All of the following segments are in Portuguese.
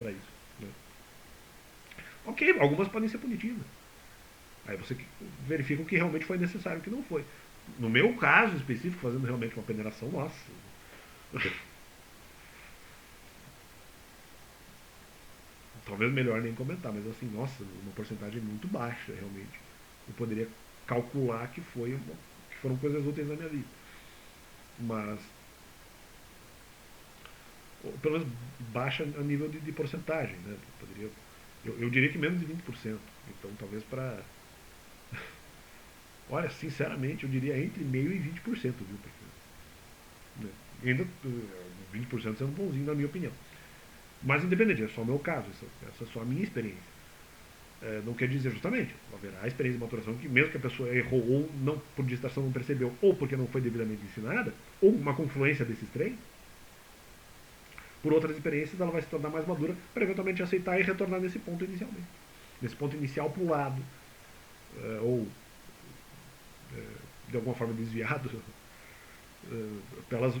para isso. Né? Ok, algumas podem ser punitivas. Aí você verifica o que realmente foi necessário e o que não foi. No meu caso específico, fazendo realmente uma peneiração, nossa. Talvez melhor nem comentar, mas assim, nossa, uma porcentagem muito baixa, realmente. Eu poderia calcular que foram coisas úteis na minha vida. Mas, pelo menos baixa a nível de porcentagem, né? Eu diria que menos de 20%. Então, talvez para. Olha, sinceramente, eu diria entre meio e 20%, viu? Porque, né? Ainda 20% sendo bonzinho, na minha opinião. Mas independente, é só o meu caso, essa é só a minha experiência. Não quer dizer justamente, haverá a experiência de maturação que mesmo que a pessoa errou ou não por distração não percebeu, ou porque não foi devidamente ensinada, ou uma confluência desses três, por outras experiências ela vai se tornar mais madura para eventualmente aceitar e retornar nesse ponto inicialmente. Nesse ponto inicial pulado, ou de alguma forma desviado,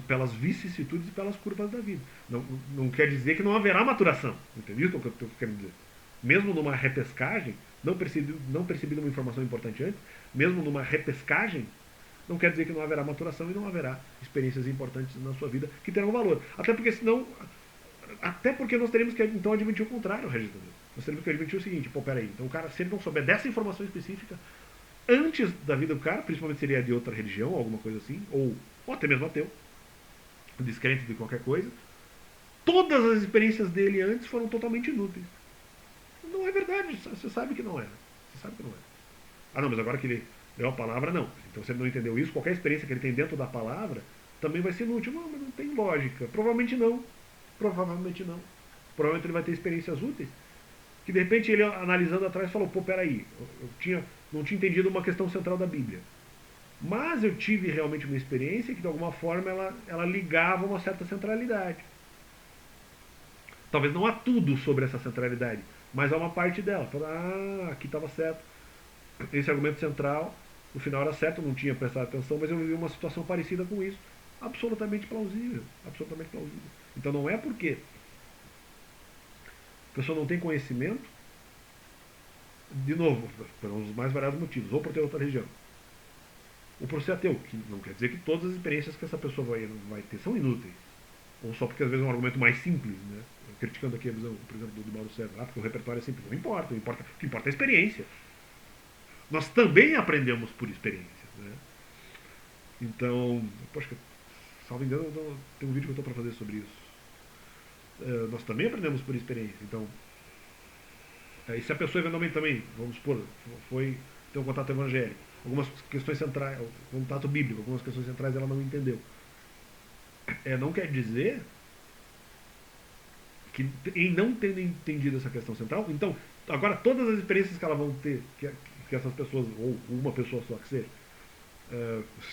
pelas vicissitudes e pelas curvas da vida. Não quer dizer que não haverá maturação. Entendeu o que eu estou querendo dizer? Mesmo numa repescagem, não percebido uma informação importante antes, mesmo numa repescagem, não quer dizer que não haverá maturação e não haverá experiências importantes na sua vida que terão valor. Até porque senão. Até porque nós teremos que então admitir o contrário, Regis. Nós teremos que admitir o seguinte, pô, peraí, então o cara, se ele não souber dessa informação específica, antes da vida do cara, principalmente se ele é de outra religião, alguma coisa assim, ou até mesmo ateu, descrente de qualquer coisa, todas as experiências dele antes foram totalmente inúteis. Não é verdade, você sabe que não era. Você sabe que não era. Ah, não, mas agora que ele leu a palavra, não. Então, se ele não entendeu isso, qualquer experiência que ele tem dentro da palavra também vai ser inútil. Não, mas não tem lógica. Provavelmente não. Provavelmente não. Provavelmente ele vai ter experiências úteis que de repente ele analisando atrás falou, pô, peraí, não tinha entendido uma questão central da Bíblia. Mas eu tive realmente uma experiência que de alguma forma ela ligava uma certa centralidade. Talvez não há tudo sobre essa centralidade, mas há uma parte dela. Fala, aqui estava certo. Esse argumento central, no final era certo, eu não tinha prestado atenção, mas eu vivi uma situação parecida com isso. Absolutamente plausível. Absolutamente plausível. Então não é porque a pessoa não tem conhecimento, de novo, pelos mais variados motivos, ou por ter outra religião, ou por ser ateu, que não quer dizer que todas as experiências que essa pessoa vai ter são inúteis. Ou só porque às vezes é um argumento mais simples, né? Criticando aqui a visão, por exemplo, do Mauro César, porque o repertório é simples. Não importa, o que importa é a experiência. Nós também aprendemos por experiência. Né? Então, poxa, salvo engano, tem um vídeo que eu estou para fazer sobre isso. Nós também aprendemos por experiência. Então, e se a pessoa eventualmente também, vamos supor, foi ter um contato evangélico, algumas questões centrais, contato bíblico, algumas questões centrais ela não entendeu. Não quer dizer que em não tendo entendido essa questão central, então, agora todas as experiências que elas vão ter, que essas pessoas, ou uma pessoa só que seja,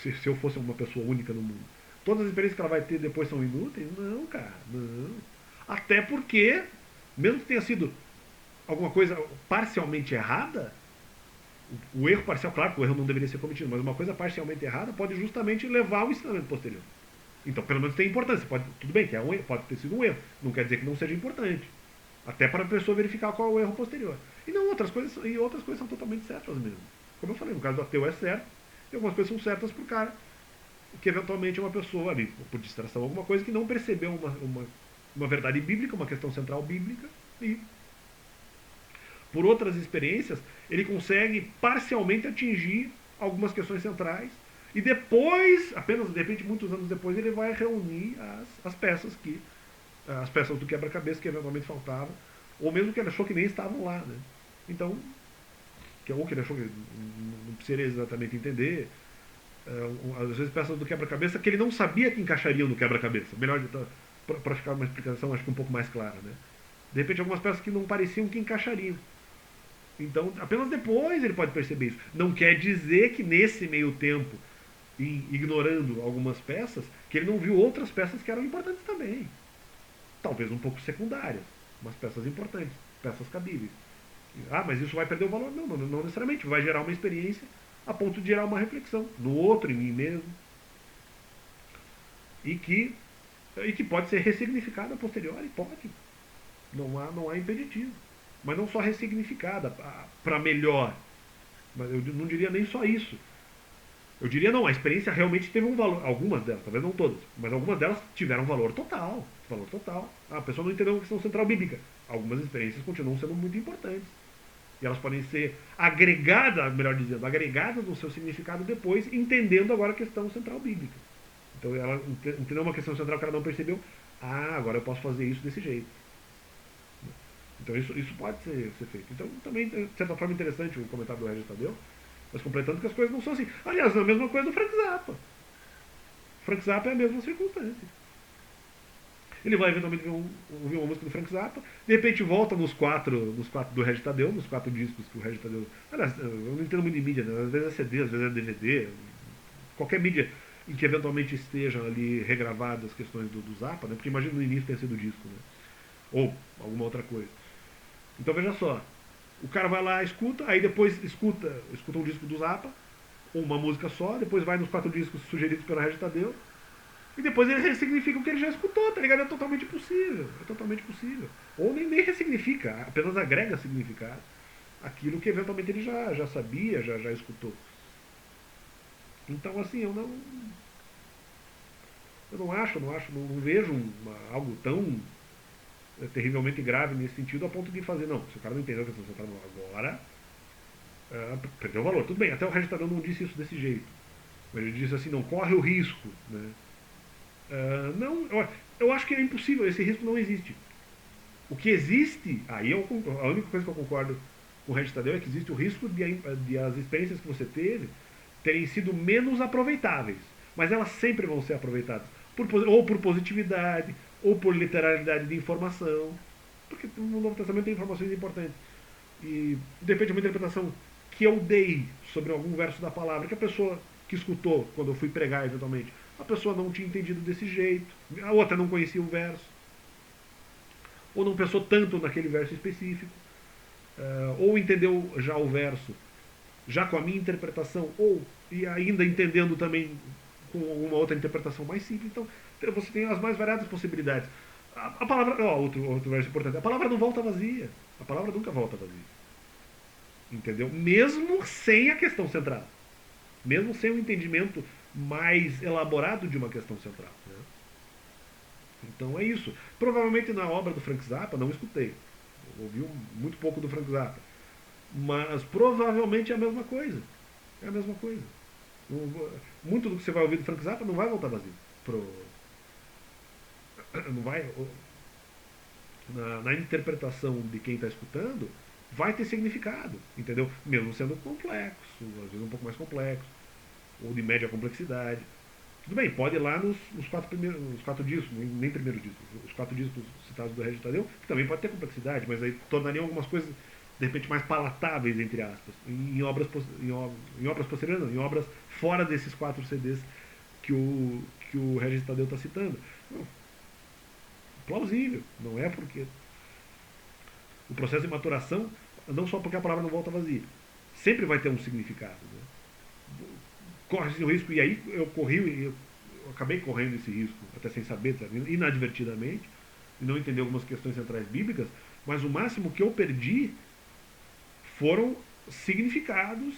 se eu fosse uma pessoa única no mundo, todas as experiências que ela vai ter depois são inúteis? Não, cara, não. Até porque, mesmo que tenha sido alguma coisa parcialmente errada, o erro parcial, claro que o erro não deveria ser cometido, mas uma coisa parcialmente errada pode justamente levar ao ensinamento posterior. Então, pelo menos tem importância. Tudo bem que é um erro, pode ter sido um erro. Não quer dizer que não seja importante. Até para a pessoa verificar qual é o erro posterior. E outras coisas são totalmente certas mesmo. Como eu falei, no caso do ateu é certo, e algumas coisas são certas para o cara, que eventualmente é uma pessoa ali, por distração, alguma coisa que não percebeu uma verdade bíblica, uma questão central bíblica, e por outras experiências, ele consegue parcialmente atingir algumas questões centrais e depois, apenas de repente muitos anos depois, ele vai reunir as peças do quebra-cabeça que eventualmente faltavam, ou mesmo que ele achou que nem estavam lá, né? Então, ou que ele achou que não precisaria exatamente entender, às vezes peças do quebra-cabeça que ele não sabia que encaixariam no quebra-cabeça. Melhor para ficar uma explicação acho que um pouco mais clara, né? De repente algumas peças que não pareciam que encaixariam. Então, apenas depois ele pode perceber isso. Não quer dizer que nesse meio tempo, ignorando algumas peças, que ele não viu outras peças que eram importantes também. Talvez um pouco secundárias, mas peças importantes, peças cabíveis. Ah, mas isso vai perder o valor? Não necessariamente. Vai gerar uma experiência a ponto de gerar uma reflexão no outro, em mim mesmo. E que, e que pode ser ressignificada a posteriori, pode. Não há impeditivo. Mas não só ressignificada, para melhor. Mas eu não diria nem só isso. Eu diria não, a experiência realmente teve um valor. Algumas delas, talvez não todas, mas algumas delas tiveram valor total. Valor total. A pessoa não entendeu a questão central bíblica. Algumas experiências continuam sendo muito importantes. E elas podem ser agregadas, melhor dizendo, agregadas no seu significado depois, entendendo agora a questão central bíblica. Então ela entendeu uma questão central que ela não percebeu. Ah, agora eu posso fazer isso desse jeito. Então isso pode ser feito. Então também, de certa forma, interessante o comentário do Regis Tadeu, mas completando que as coisas não são assim. Aliás, é a mesma coisa do Frank Zappa. Frank Zappa é a mesma circunstância. Ele vai eventualmente ouvir uma música do Frank Zappa, de repente volta nos quatro do Regis Tadeu, nos 4 discos que o Regis Tadeu. Aliás, eu não entendo muito de mídia, né? Às vezes é CD, às vezes é DVD, qualquer mídia em que eventualmente estejam ali regravadas as questões do Zappa, né? Porque imagina no início ter sido disco, né? Ou alguma outra coisa. Então veja só, o cara vai lá, escuta, aí depois escuta um disco do Zappa, ou uma música só, depois vai nos 4 discos sugeridos pela Regis Tadeu, e depois ele ressignifica o que ele já escutou, tá ligado? É totalmente possível. É totalmente possível. Ou nem ressignifica, apenas agrega significado aquilo que eventualmente ele já sabia, já escutou. Então assim, eu não vejo algo tão terrivelmente grave nesse sentido a ponto de fazer, não, se o cara não entendeu a questão central agora, perdeu o valor. Tudo bem, até o registrador não disse isso desse jeito. Mas ele disse assim, não, corre o risco, né? Não, eu acho que é impossível, esse risco não existe. O que existe, a única coisa que eu concordo com o Regis Tadeu é que existe o risco de as experiências que você teve terem sido menos aproveitáveis. Mas elas sempre vão ser aproveitadas. Ou por positividade, ou por literalidade de informação. Porque no Novo Testamento tem informações importantes. E de repente uma interpretação que eu dei sobre algum verso da palavra, que a pessoa que escutou quando eu fui pregar eventualmente, a pessoa não tinha entendido desse jeito, a outra não conhecia o verso, ou não pensou tanto naquele verso específico, ou entendeu já o verso já com a minha interpretação, ou e ainda entendendo também com uma outra interpretação mais simples. Então você tem as mais variadas possibilidades. A palavra, outro verso importante, a palavra não volta vazia. A palavra nunca volta vazia. Entendeu? Mesmo sem a questão central. Mesmo sem o entendimento mais elaborado de uma questão central. Né? Então é isso. Provavelmente na obra do Frank Zappa, não escutei. Eu ouvi muito pouco do Frank Zappa. Mas provavelmente é a mesma coisa. É a mesma coisa. Muito do que você vai ouvir do Frank Zappa não vai voltar vazio. Não vai. Na interpretação de quem está escutando, vai ter significado, entendeu? Mesmo sendo complexo, às vezes um pouco mais complexo, ou de média complexidade. Tudo bem, pode ir lá nos 4 discos, nem primeiro disco, os 4 discos citados do Regis Tadeu, que também pode ter complexidade, mas aí tornariam algumas coisas de repente mais palatáveis, entre aspas, em obras posteriores, não, em obras fora desses 4 CDs que o Regis Tadeu está citando. Não, plausível, não é porque o processo de maturação, não só porque a palavra não volta vazia, sempre vai ter um significado. Né? Corre-se o risco, e aí eu acabei correndo esse risco, até sem saber, sabe? Inadvertidamente, e não entender algumas questões centrais bíblicas, mas o máximo que eu perdi foram significados,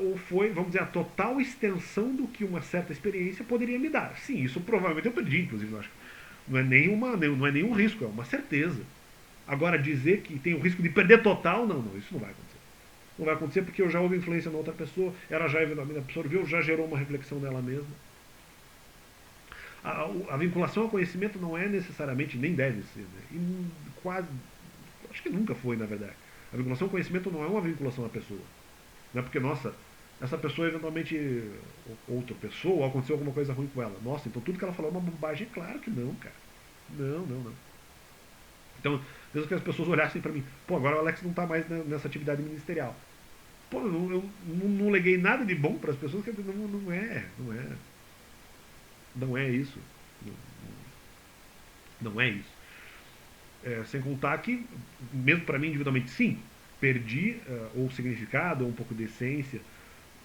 ou foi, vamos dizer, a total extensão do que uma certa experiência poderia me dar. Sim, isso provavelmente eu perdi, inclusive, eu acho. Não é nenhum risco, é uma certeza. Agora, dizer que tem o risco de perder total, não, isso não vai acontecer. Não vai acontecer porque eu já houve influência na outra pessoa, ela já eventualmente absorveu, já gerou uma reflexão nela mesma. A vinculação ao conhecimento não é necessariamente, nem deve ser, né? E quase, acho que nunca foi, na verdade. A vinculação ao conhecimento não é uma vinculação à pessoa. Não é porque, nossa, essa pessoa eventualmente, outra pessoa, ou aconteceu alguma coisa ruim com ela. Nossa, então tudo que ela falou é uma bobagem. Claro que não, cara. Não. Então, mesmo que as pessoas olhassem pra mim, pô, agora o Alex não tá mais nessa atividade ministerial. Pô, eu não leguei nada de bom para as pessoas, que não é isso. Não é isso. Sem contar que, mesmo para mim individualmente, sim, perdi ou significado, ou um pouco de essência,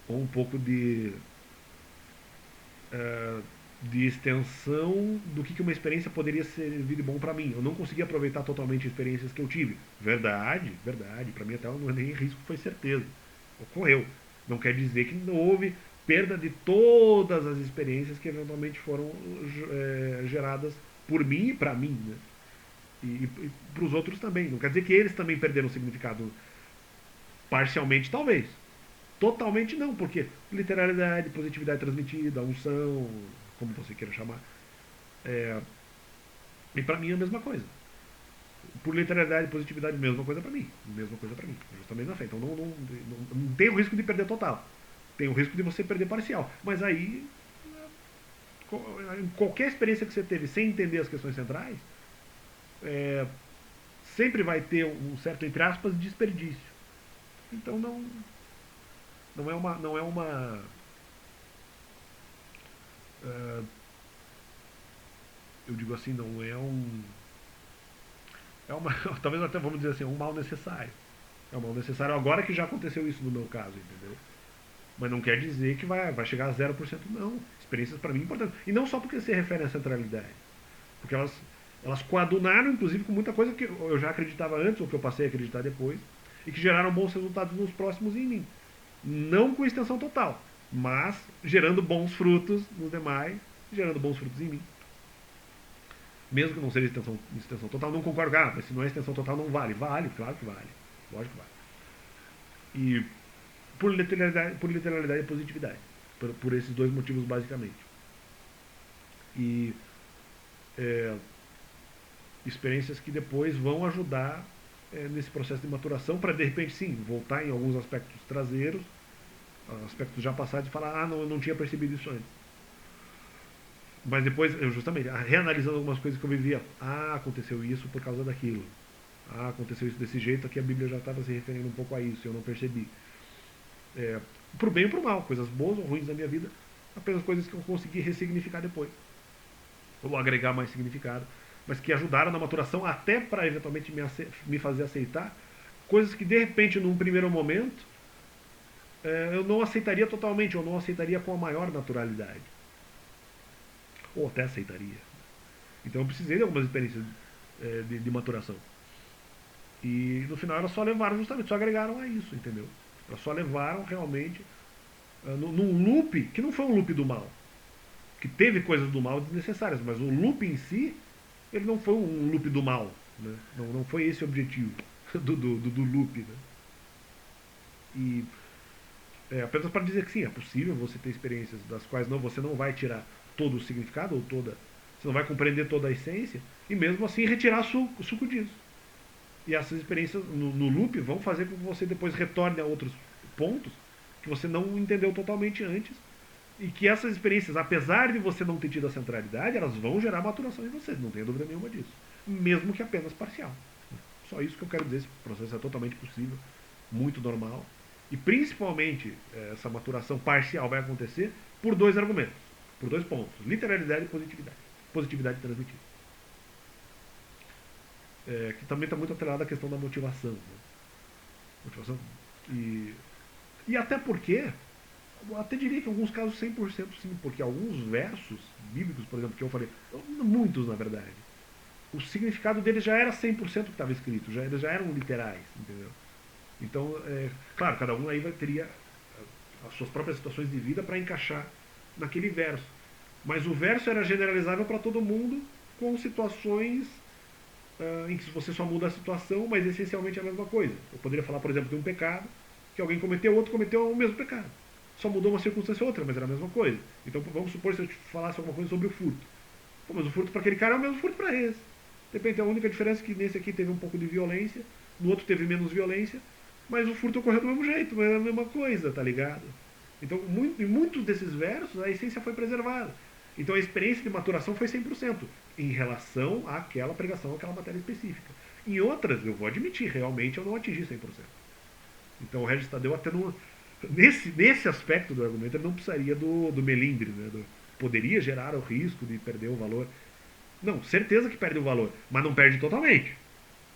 ou um pouco de de extensão do que uma experiência poderia servir de bom para mim. Eu não consegui aproveitar totalmente as experiências que eu tive. Verdade, verdade. Para mim até não é nem risco, foi certeza. Ocorreu. Não quer dizer que não houve perda de todas as experiências que eventualmente foram geradas por mim e para mim, né? E para os outros também. Não quer dizer que eles também perderam o significado. Parcialmente, talvez. Totalmente não, porque literalidade, positividade transmitida, unção, como você queira chamar. É, e para mim é a mesma coisa. Por literalidade e positividade, mesma coisa para mim. Mesma coisa para mim. Justamente na fé. Então não tem o risco de perder total. Tem o risco de você perder parcial. Mas aí, em qualquer experiência que você teve sem entender as questões centrais, é, sempre vai ter um certo, entre aspas, desperdício. Então não é uma uh, eu digo assim, não é um. É uma. Talvez até vamos dizer assim, um mal necessário. É um mal necessário agora que já aconteceu isso no meu caso, entendeu? Mas não quer dizer que vai chegar a 0% não. Experiências para mim importantes. E não só porque se refere à centralidade. Porque elas coadunaram, inclusive, com muita coisa que eu já acreditava antes, ou que eu passei a acreditar depois, e que geraram bons resultados nos próximos em mim. Não com extensão total, mas gerando bons frutos nos demais, gerando bons frutos em mim. Mesmo que não seja extensão total, não concordo. Mas se não é extensão total, não vale. Vale, claro que vale. Lógico que vale. E por literalidade e positividade. Por esses dois motivos, basicamente. E é, experiências que depois vão ajudar nesse processo de maturação para, de repente, sim, voltar em alguns aspectos traseiros, aspectos já passados, e falar, não, eu não tinha percebido isso antes. Mas depois, eu justamente, reanalisando algumas coisas que eu vivia, aconteceu isso por causa daquilo. Aconteceu isso desse jeito, aqui a Bíblia já estava se referindo um pouco a isso, eu não percebi. Pro bem e pro mal, coisas boas ou ruins da minha vida, apenas coisas que eu consegui ressignificar depois. Ou agregar mais significado, mas que ajudaram na maturação até para eventualmente me fazer aceitar coisas que de repente num primeiro momento eu não aceitaria totalmente, ou não aceitaria com a maior naturalidade. Ou até aceitaria. Então eu precisei de algumas experiências de maturação. E no final elas só levaram justamente, só agregaram a isso, entendeu? Elas só levaram realmente num loop, que não foi um loop do mal. Que teve coisas do mal desnecessárias, mas o loop em si, ele não foi um loop do mal. Né? Não foi esse o objetivo do loop. Né? E apenas para dizer que sim, é possível você ter experiências das quais você não vai tirar todo o significado, ou você não vai compreender toda a essência, e mesmo assim retirar o suco disso. E essas experiências no loop vão fazer com que você depois retorne a outros pontos que você não entendeu totalmente antes, e que essas experiências, apesar de você não ter tido a centralidade, elas vão gerar maturação em você, não tenho dúvida nenhuma disso. Mesmo que apenas parcial. Só isso que eu quero dizer, esse processo é totalmente possível, muito normal. E principalmente essa maturação parcial vai acontecer por dois argumentos, por dois pontos: literalidade e positividade. Positividade transmitida. Que também está muito atrelada à questão da motivação. Né? Motivação. E até porque, eu até diria que em alguns casos 100% sim, porque alguns versos bíblicos, por exemplo, que eu falei, muitos na verdade, o significado deles já era 100% que estava escrito, eles já eram literais, entendeu? Então, claro, cada um aí teria as suas próprias situações de vida para encaixar naquele verso. Mas o verso era generalizável para todo mundo, com situações em que você só muda a situação, mas essencialmente é a mesma coisa. Eu poderia falar, por exemplo, de um pecado, que alguém cometeu, outro cometeu o mesmo pecado. Só mudou uma circunstância ou outra, mas era a mesma coisa. Então vamos supor se eu te falasse alguma coisa sobre o furto. Pô, mas o furto para aquele cara é o mesmo furto para esse. De repente a única diferença é que nesse aqui teve um pouco de violência, no outro teve menos violência, mas o furto ocorreu do mesmo jeito, mas é a mesma coisa, tá ligado? Então, em muitos desses versos, a essência foi preservada. Então, a experiência de maturação foi 100% em relação àquela pregação, àquela matéria específica. Em outras, eu vou admitir, realmente eu não atingi 100%. Então, o Regis Tadeu até não... Nesse aspecto do argumento, ele não precisaria do melindre, né? Poderia gerar o risco de perder o valor. Não, certeza que perde o valor, mas não perde totalmente.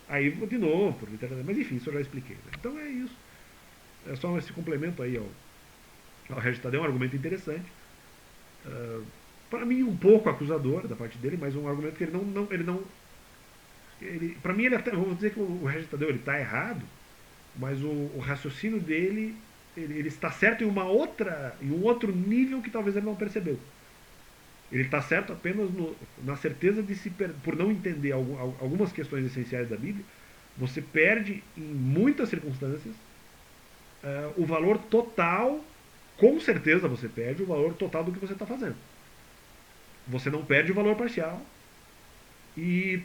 Aí, de novo, mas enfim, isso eu já expliquei. Né? Então é isso. É só esse complemento aí ao Regis Tadeu, é um argumento interessante. para mim, um pouco acusador da parte dele, mas um argumento que para mim, ele até, vamos dizer que o Regis Tadeu ele está errado, mas o raciocínio dele, ele está certo em um outro nível que talvez ele não percebeu. Ele está certo apenas na certeza de por não entender algumas questões essenciais da Bíblia, você perde em muitas circunstâncias o valor total, com certeza você perde o valor total do que você está fazendo. Você não perde o valor parcial e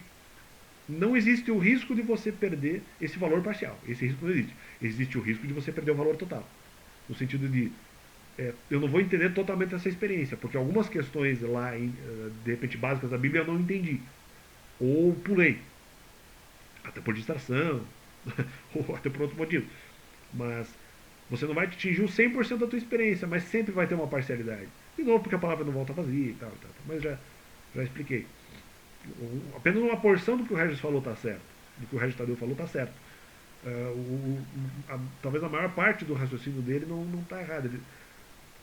não existe o risco de você perder esse valor parcial. Esse risco não existe. Existe o risco de você perder o valor total. No sentido de, eu não vou entender totalmente essa experiência, porque algumas questões lá, de repente, básicas da Bíblia eu não entendi. Ou pulei. Até por distração, ou até por outro motivo. Mas você não vai atingir o 100% da tua experiência, mas sempre vai ter uma parcialidade. De novo, porque a palavra não volta vazia e tal, tal. Mas já expliquei. Apenas uma porção do que o Regis falou está certo. Do que o Regis Tadeu falou está certo. Talvez a maior parte do raciocínio dele não está errado.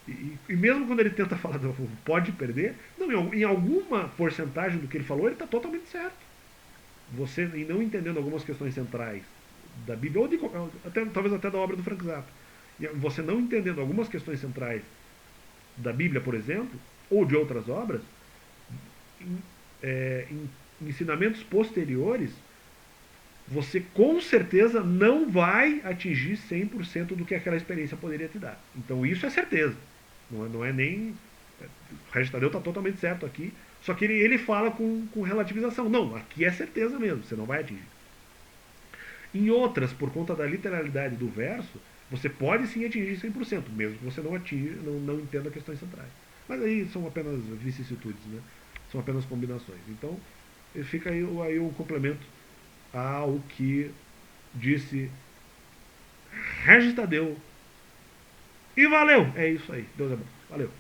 E mesmo quando ele tenta falar do pode perder, não, em alguma porcentagem do que ele falou, ele está totalmente certo. Você, em não entendendo algumas questões centrais da Bíblia, talvez até da obra do Frank Zappa, você não entendendo algumas questões centrais da Bíblia, por exemplo, ou de outras obras, em ensinamentos posteriores, você com certeza não vai atingir 100% do que aquela experiência poderia te dar. Então isso é certeza. Não é nem. O Regis Tadeu está totalmente certo aqui. Só que ele fala com relativização. Não, aqui é certeza mesmo, você não vai atingir. Em outras, por conta da literalidade do verso, você pode sim atingir 100%, mesmo que você não entenda questões centrais. Mas aí são apenas vicissitudes, né? São apenas combinações. Então, fica aí um complemento ao que disse Regis Tadeu. E valeu! É isso aí. Deus é bom. Valeu.